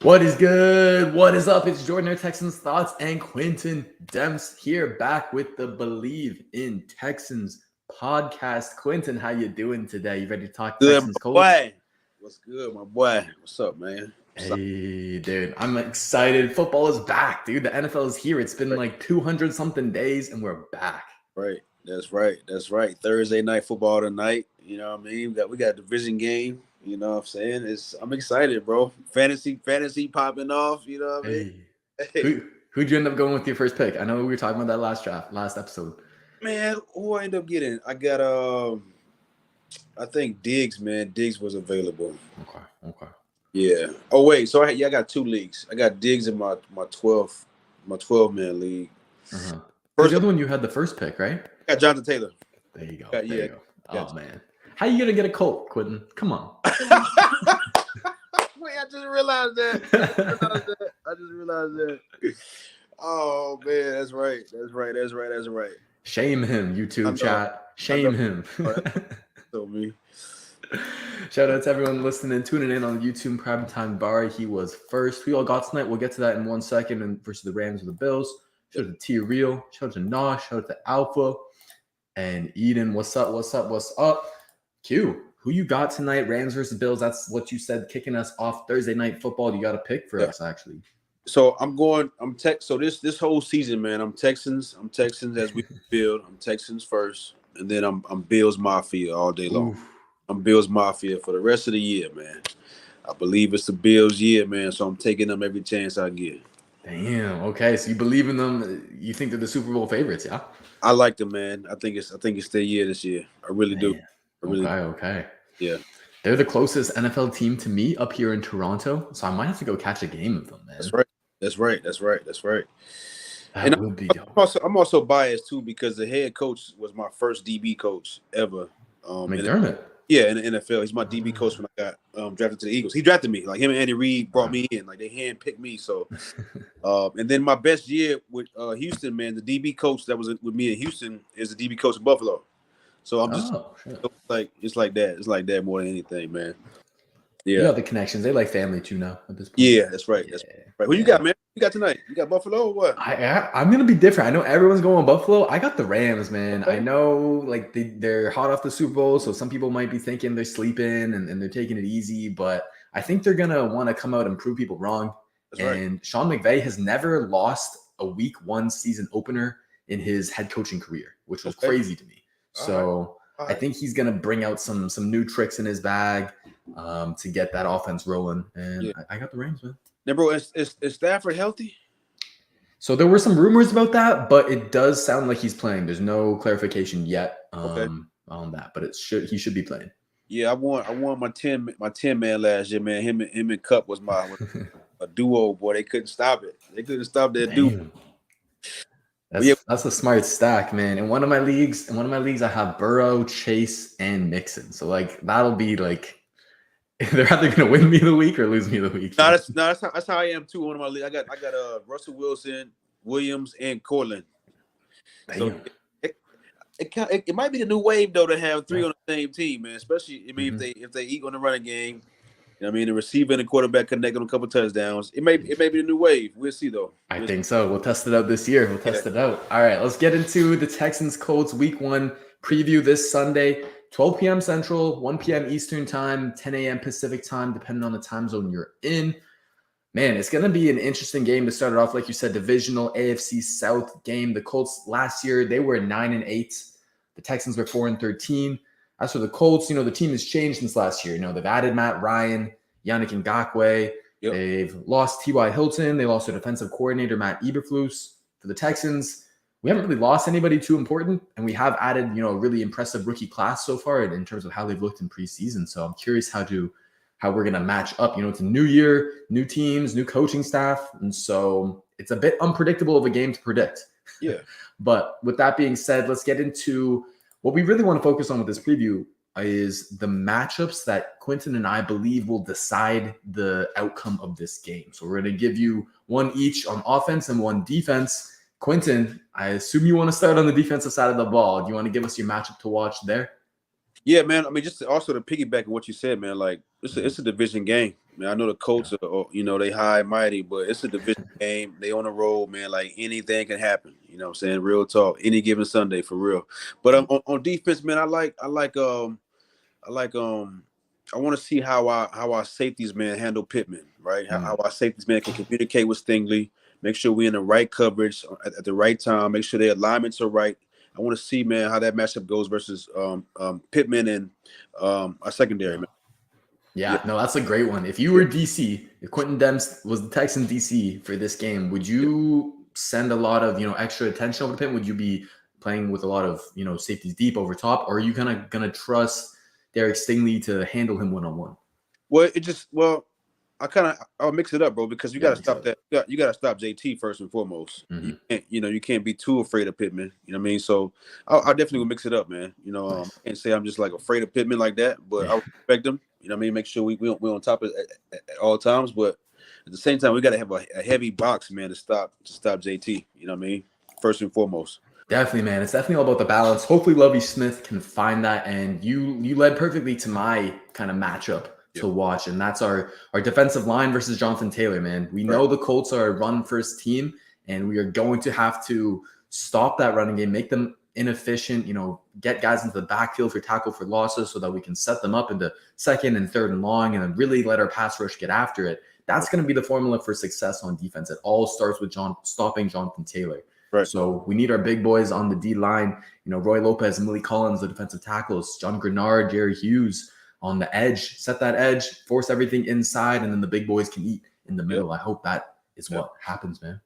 What is good? What is up? It's Jordan, our Texans Thoughts, and Quintin Demps here, back with the Believe in Texans podcast. Quintin, how you doing today? You ready to talk Good, Texans my Colts? boy. What's good, my boy? What's up, man? Hey, dude, I'm excited. Football is back, dude. The NFL is here. It's been like 200 something days, and we're back. Right. That's right. Thursday night football tonight. You know what I mean? We got a division game. You know what I'm saying? I'm excited, bro. Fantasy popping off. You know what I mean? Hey. Who'd you end up going with your first pick? I know we were talking about that last episode. Man, who I end up getting? I got I think Diggs, man. Diggs was available. Okay. Yeah. Oh wait, so I got two leagues. I got Diggs in my 12-man league. Uh-huh. Who's the other one you had the first pick, right? I got Jonathan Taylor. There you go. There you go. Oh man. How you gonna get a Colt, Quintin? Come on. Wait, I just realized that. Oh man, that's right. Shame him, YouTube chat. Shame him. So me. Shout out to everyone listening, tuning in on the YouTube Primetime Bar. He was first. We all got tonight. We'll get to that in 1 second. And versus the Rams or the Bills. Shout out to T Real. Shout out to Nosh. Shout out to Alpha and Eden. What's up? Q. Who you got tonight? Rams versus Bills. That's what you said, kicking us off Thursday night football. You got a pick for us, actually. So so this whole season, man, I'm Texans as we build. I'm Texans first, and then I'm Bills Mafia all day long. Oof. I'm Bills Mafia for the rest of the year, man. I believe it's the Bills year, man, so I'm taking them every chance I get. Damn. Okay, so you believe in them. You think they're the Super Bowl favorites, yeah? I like them, man. I think it's their year this year. I really do. Okay. Yeah. They're the closest NFL team to me up here in Toronto, so I might have to go catch a game of them, man. That's right. That would be dope. I'm also biased too because the head coach was my first DB coach ever. McDermott. Yeah, in the NFL, he's my DB coach when I got drafted to the Eagles. He drafted me, like him and Andy Reid brought me in, like they handpicked me. So, and then my best year with Houston, man, the DB coach that was with me in Houston is the DB coach in Buffalo. So I'm just it's like that more than anything, man. Yeah, you know the connections. They like family too now at this point. Yeah, that's right. That's right. Who you got, man? You got tonight? You got Buffalo or what? I'm gonna be different. I know everyone's going Buffalo. I got the Rams, man. Okay. I know like they're hot off the Super Bowl, so some people might be thinking they're sleeping and they're taking it easy, but I think they're gonna want to come out and prove people wrong. That's right. Sean McVay has never lost a Week 1 season opener in his head coaching career, which was crazy to me. So I think he's gonna bring out some new tricks in his bag to get that offense rolling. And I got the Rams, man. Now, bro, is Stafford healthy? So there were some rumors about that, but it does sound like he's playing. There's no clarification yet on that, but he should be playing. Yeah, I won my 10 man last year, man. Him and Cup was a duo, boy. They couldn't stop it. They couldn't stop that duo. That's a smart stack, man. In one of my leagues, I have Burrow, Chase, and Mixon. So like that'll be like they're either gonna win me the week or lose me the week. No, that's how I am too. One of my leagues, I got Russell Wilson, Williams, and Cortland. So it might be the new wave though to have three on the same team, man. Especially if they eat on the running game. You know what I mean, the receiver and the quarterback connect on a couple touchdowns. It may be the new wave. We'll see though. I think so. We'll test it out this year. We'll test it out. All right, let's get into the Texans Colts Week 1 preview this Sunday. 12 p.m. Central, 1 p.m. Eastern time, 10 a.m. Pacific time, depending on the time zone you're in. Man, it's going to be an interesting game to start it off. Like you said, divisional AFC South game. The Colts last year, they were 9-8. The Texans were 4-13. As for the Colts, the team has changed since last year. They've added Matt Ryan, Yannick Ngakoue. Yep. They've lost T.Y. Hilton. They lost their defensive coordinator, Matt Eberflus. For the Texans, we haven't really lost anybody too important, and we have added, a really impressive rookie class so far in terms of how they've looked in preseason. So I'm curious how we're going to match up. It's a new year, new teams, new coaching staff, and so it's a bit unpredictable of a game to predict. Yeah. But with that being said, let's get into what we really want to focus on with this preview is the matchups that Quintin and I believe will decide the outcome of this game. So we're going to give you one each on offense and one defense. Quintin, I assume you want to start on the defensive side of the ball. Do you want to give us your matchup to watch there? Yeah, man. I mean, just also to piggyback on what you said, man. Like it's a division game. Man, I know the Colts are, they high and mighty, but it's a division game. They on the road, man. Like anything can happen. You know what I'm saying? Real talk. Any given Sunday, for real. But on defense, man, I want to see how our safeties, man, handle Pittman, right? How our safeties, man, can communicate with Stingley. Make sure we're in the right coverage at the right time. Make sure their alignments are right. I want to see, man, how that matchup goes versus Pittman and our secondary, man. Yeah, no, that's a great one. If you were DC, if Quintin Demps was the Texan DC for this game, would you send a lot of extra attention over to Pittman? Would you be playing with a lot of safeties deep over top, or are you gonna trust Derek Stingley to handle him one-on-one? I'll mix it up, bro, because you gotta stop that. You gotta stop JT first and foremost. You can't be too afraid of Pittman. You know what I mean? So I definitely will mix it up, man. I can't say I'm just like afraid of Pittman like that, but I respect him. You know what I mean? Make sure we on top of it at all times, but at the same time we gotta have a heavy box, man, to stop JT. You know what I mean? First and foremost. Definitely, man. It's definitely all about the balance. Hopefully, Lovie Smith can find that. And you led perfectly to my kind of matchup to watch, and that's our defensive line versus Jonathan Taylor, man. We know the Colts are a run-first team, and we are going to have to stop that running game, make them inefficient, get guys into the backfield for tackle for losses so that we can set them up into second and third and long, and then really let our pass rush get after it. That's going to be the formula for success on defense. It all starts with stopping Jonathan Taylor. Right. So we need our big boys on the D line. Roy Lopez, Millie Collins, the defensive tackles, John Grenard, Jerry Hughes on the edge. Set that edge, force everything inside, and then the big boys can eat in the middle. I hope that is what happens, man.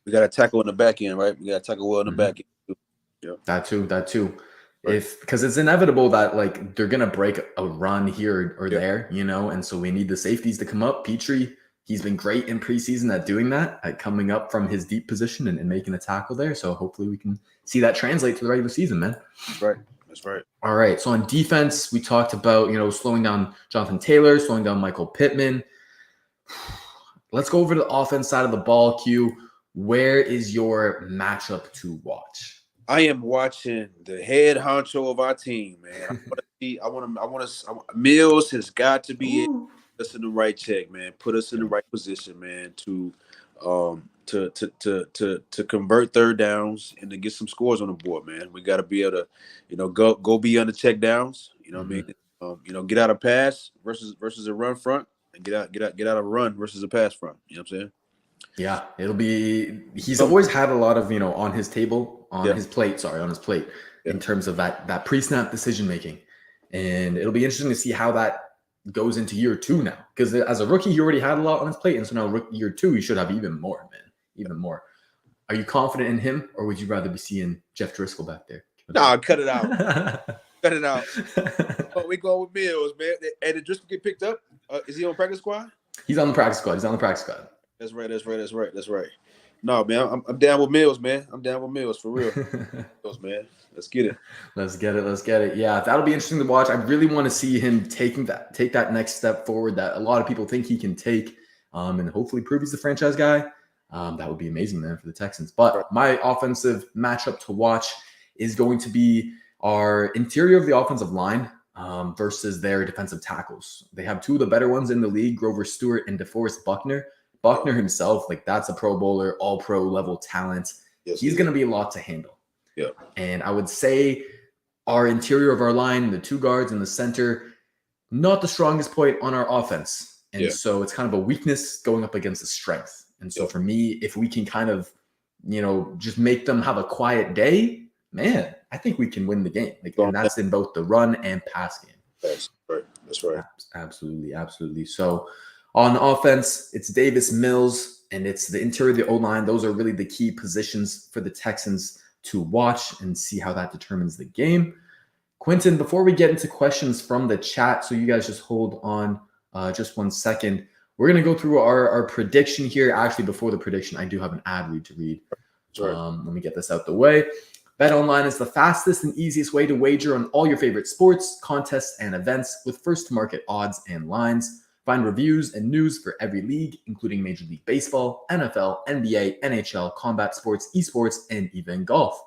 We got to tackle in the back end, right? We got to tackle well in the back end. Yeah. That too. Right. Because it's inevitable that like they're gonna break a run here or there, and so we need the safeties to come up. Petrie, he's been great in preseason at doing that, at coming up from his deep position and making a tackle there. So hopefully we can see that translate to the regular season, man. That's right. All right. So on defense, we talked about, slowing down Jonathan Taylor, slowing down Michael Pittman. Let's go over to the offense side of the ball, Q. Where is your matchup to watch? I am watching the head honcho of our team, man. Mills has got to be put us in the right check, man. Put us in the right position, man, to convert third downs and to get some scores on the board, man. We got to be able to, go be on the check downs. You know what I mean? Get out of pass versus a run front, and get out of run versus a pass front. You know what I'm saying? Yeah, he's always had a lot of, on his table, on his plate, in terms of that pre-snap decision making. And it'll be interesting to see how that goes into year 2 now. Because as a rookie, he already had a lot on his plate. And so now year 2, he should have even more, man. Even more. Are you confident in him, or would you rather be seeing Jeff Driscoll back there? Nah, cut it out. Cut it out. We go with Mills, man. And did Driscoll get picked up? Is he on practice squad? He's on the practice squad. That's right. No, man, I'm down with Mills, man. I'm down with Mills for real. Mills, man. Let's get it. Let's get it. Yeah, that'll be interesting to watch. I really want to see him take that next step forward that a lot of people think he can take, and hopefully prove he's the franchise guy. That would be amazing, man, for the Texans. But my offensive matchup to watch is going to be our interior of the offensive line versus their defensive tackles. They have 2 of the better ones in the league, Grover Stewart and DeForest Buckner. Buckner himself, that's a Pro Bowler, all-pro level talent. Yes, he's going to be a lot to handle. Yeah. And I would say our interior of our line, the 2 guards and the center, not the strongest point on our offense. And so it's kind of a weakness going up against a strength. And so for me, if we can kind of, just make them have a quiet day, man, I think we can win the game. And that's in both the run and pass game. That's right. Absolutely. So on offense, it's Davis, Mills, and it's the interior of the O-line. Those are really the key positions for the Texans to watch and see how that determines the game. Quintin, before we get into questions from the chat, so you guys just hold on just 1 second. We're going to go through our prediction here. Actually, before the prediction, I do have an ad read to read. Right. Let me get this out the way. BetOnline is the fastest and easiest way to wager on all your favorite sports, contests, and events with first-to-market odds and lines. Find reviews and news for every league, including Major League Baseball, NFL, NBA, NHL, combat sports, esports, and even golf.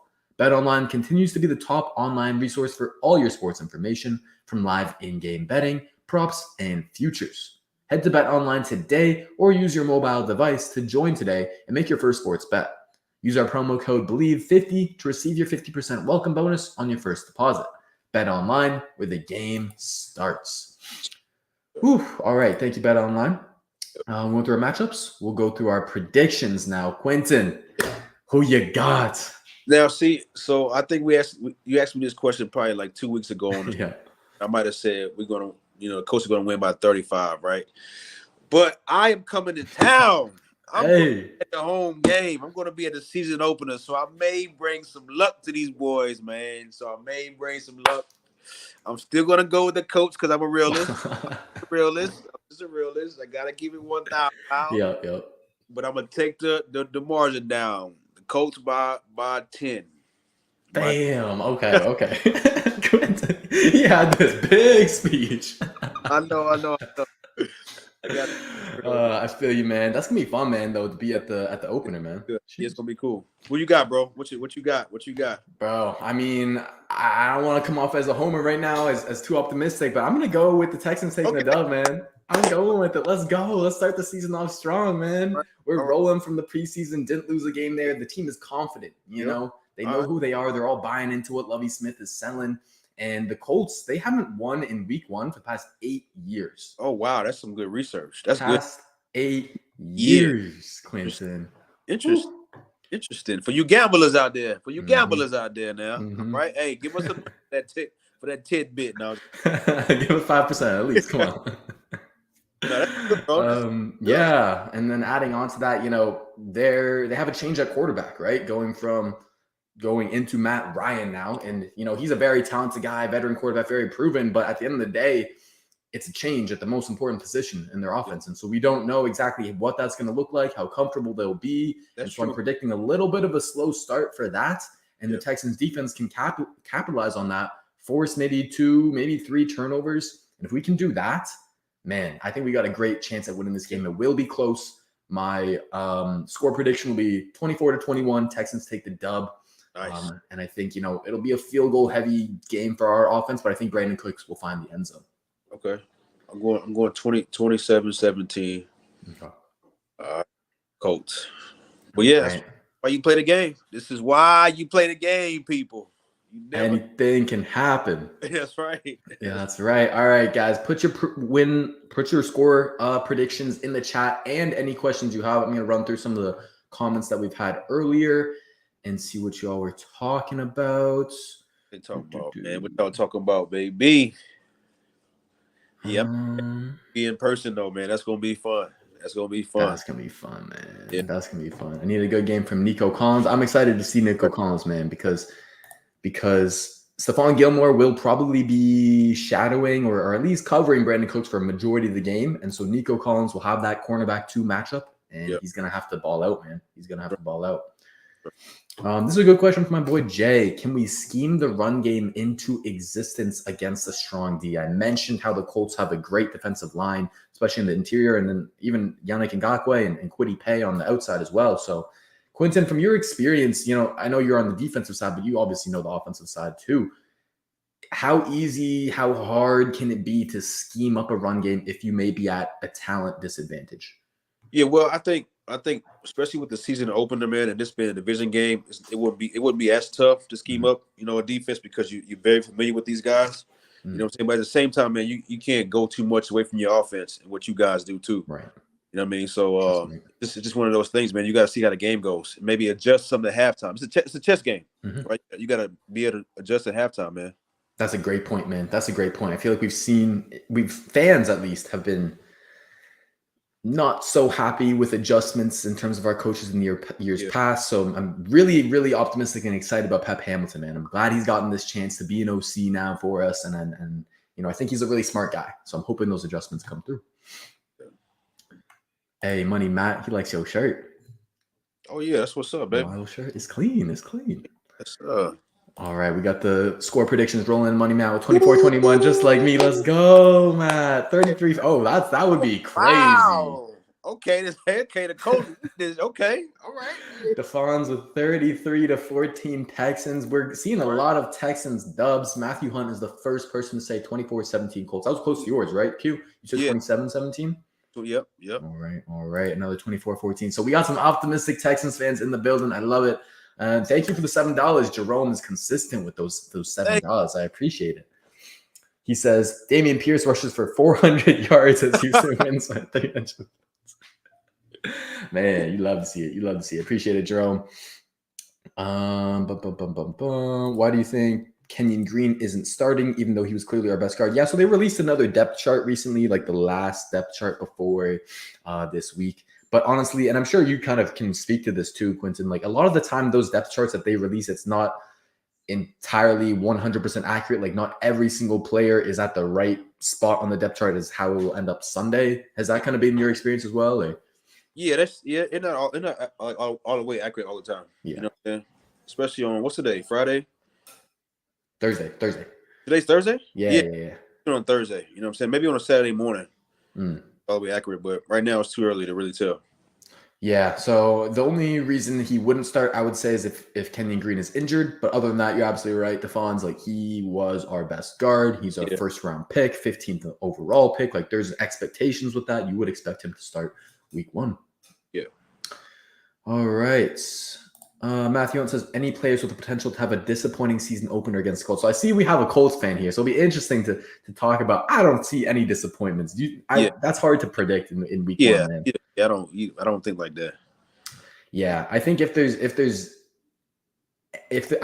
BetOnline continues to be the top online resource for all your sports information, from live in-game betting, props, and futures. Head to BetOnline today or use your mobile device to join today and make your first sports bet. Use our promo code BELIEVE50 to receive your 50% welcome bonus on your first deposit. BetOnline, where the game starts. Whew. All right. Thank you, BetOnline. We went through our matchups. We'll go through our predictions now. Quintin, who you got? Now, see, so I think you asked me this question probably like 2 weeks ago. Yeah. I might have said we're going to, the Colts are going to win by 35, right? But I am coming to town. I'm going to be at the home game. I'm going to be at the season opener, so I may bring some luck to these boys, man. So I may bring some luck. I'm still going to go with the Colts because I'm a realist. I'm just a realist. I got to keep it 1,000 pounds. Yep. But I'm going to take the margin down. The Colts by 10. Damn. Okay. Quintin, he had this big speech. I know. I feel you, man. That's gonna be fun, man. Though, to be at the opener, man. Yeah, it's gonna be cool. What you got, bro? What you got? Bro, I mean, I don't want to come off as a homer right now, as too optimistic, but I'm gonna go with the Texans taking the dub, man. I'm going with it. Let's go. Let's start the season off strong, man. We're rolling from the preseason. Didn't lose a game there. The team is confident. You know, they know who they are. They're all buying into what Lovie Smith is selling. And the Colts, they haven't won in week 1 for the past 8 years. Oh, wow. That's some good research. That's past good. 8 years, Quintin. Interesting. For you gamblers out there. Now. Right? Hey, give us that tidbit now. Give us 5% at least. Come on. Yeah. And then adding on to that, they have a change at quarterback, right? Going into Matt Ryan now. And, he's a very talented guy, veteran quarterback, very proven. But at the end of the day, it's a change at the most important position in their offense. And so we don't know exactly what that's going to look like, how comfortable they'll be. I'm predicting a little bit of a slow start for that. And the Texans defense can capitalize on that, force maybe 2, maybe 3 turnovers. And if we can do that, man, I think we got a great chance at winning this game. It will be close. My score prediction will be 24-21. Texans take the dub. Nice. And I think, it'll be a field goal heavy game for our offense, but I think Brandon Cooks will find the end zone. Okay. I'm going 27-17. Okay. Colts. Well, yeah, that's why you play the game. This is why you play the game, people. Anything can happen. That's right. Yeah, that's right. All right, guys, put your score predictions in the chat and any questions you have. I'm going to run through some of the comments that we've had earlier and see what y'all were talking about. Man. What y'all talking about, baby? Yep. Be in person, though, man. That's going to be fun. That's going to be fun, man. Yeah. That's going to be fun. I need a good game from Nico Collins. I'm excited to see Nico Collins, man, because Stephon Gilmore will probably be shadowing or at least covering Brandon Cooks for a majority of the game. And so Nico Collins will have that cornerback 2 matchup, and he's going to have to ball out, man. He's going to have to ball out. This is a good question from my boy Jay. Can we scheme the run game into existence against a strong D? I mentioned how the Colts have a great defensive line, especially in the interior, and then even Yannick Ngakoue and Kwity Paye on the outside as well. So, Quintin, from your experience, I know you're on the defensive side, but you obviously know the offensive side too. How easy, how hard can it be to scheme up a run game if you may be at a talent disadvantage? Yeah, well, I think especially with the season opener, man, and this being a division game, it wouldn't be as tough to scheme up, a defense because you're very familiar with these guys. You know what I'm saying? But at the same time, man, you can't go too much away from your offense and what you guys do too. Right. You know what I mean? So this is just one of those things, man. You got to see how the game goes. Maybe adjust something at halftime. It's a chess game, right? You got to be able to adjust at halftime, man. That's a great point, man. That's a great point. I feel like fans at least have been not so happy with adjustments in terms of our coaches in the years past. So I'm really, really optimistic and excited about Pep Hamilton, man. I'm glad he's gotten this chance to be an OC now for us. And I think he's a really smart guy. So I'm hoping those adjustments come through. Hey, Money Matt, he likes your shirt. Oh, yeah. That's what's up, baby. My shirt is clean. It's clean. Yes, all right, we got the score predictions rolling. Money Matt with 24-21, just like me. Let's go, Matt. 33. Oh, that would be crazy. Wow. Okay, the Colts. Okay, all right. The Fonz with 33-14 Texans. We're seeing a lot of Texans dubs. Matthew Hunt is the first person to say 24-17 Colts. That was close to yours, right, Q? You said 27-17? So, yep. All right. Another 24-14. So we got some optimistic Texans fans in the building. I love it. And thank you for the $7. Jerome is consistent with those $7. I appreciate it. He says Dameon Pierce rushes for 400 yards as Houston wins by 300. Man, you love to see it. Appreciate it, Jerome. Why do you think Kenyon Green isn't starting, even though he was clearly our best guard? Yeah, so they released another depth chart recently, like the last depth chart before this week. But honestly, and I'm sure you kind of can speak to this too, Quintin, like a lot of the time, those depth charts that they release, it's not entirely 100% accurate. Like not every single player is at the right spot on the depth chart is how it will end up Sunday. Has that kind of been your experience as well? Or? Yeah, it's not all the way accurate all the time. Yeah. You know what I'm saying? Especially on what's the day? Friday? Thursday. Today's Thursday? Yeah. On Thursday. You know what I'm saying? Maybe on a Saturday morning. All the way accurate, but right now it's too early to really tell. Yeah, so the only reason he wouldn't start, I would say, is if Kenyon Green is injured. But other than that, you're absolutely right. Defon's like he was our best guard. He's our first round pick, 15th overall pick. Like there's expectations with that. You would expect him to start week 1. Yeah. All right. Matthew Hunt says any players with the potential to have a disappointing season opener against Colts. So I see we have a Colts fan here, so it'll be interesting to talk about. I don't see any disappointments. That's hard to predict in week 1. Man. I don't think like that. Yeah, I think if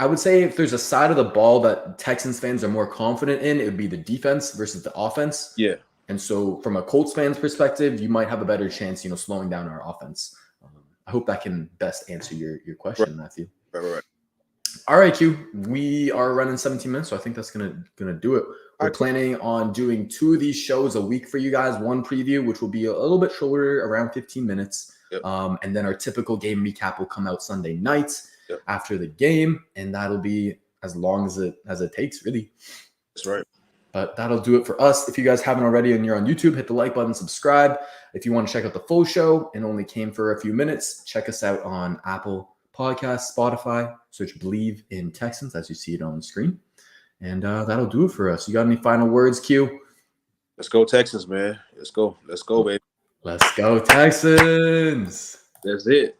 I would say if there's a side of the ball that Texans fans are more confident in, it would be the defense versus the offense. Yeah. And so from a Colts fan's perspective, you might have a better chance, slowing down our offense. I hope that can best answer your question, Matthew. Right. All right, Q. We are running 17 minutes, so I think that's gonna do it. We're planning on doing 2 of these shows a week for you guys. One preview, which will be a little bit shorter, around 15 minutes. Yep. And then our typical game recap will come out Sunday nights after the game, and that'll be as long as it takes, really. That's right. But that'll do it for us. If you guys haven't already and you're on YouTube, hit the like button, subscribe. If you want to check out the full show and only came for a few minutes, check us out on Apple Podcasts, Spotify. Search Believe in Texans as you see it on the screen. And that'll do it for us. You got any final words, Q? Let's go Texans, man. Let's go, baby. Let's go Texans. That's it.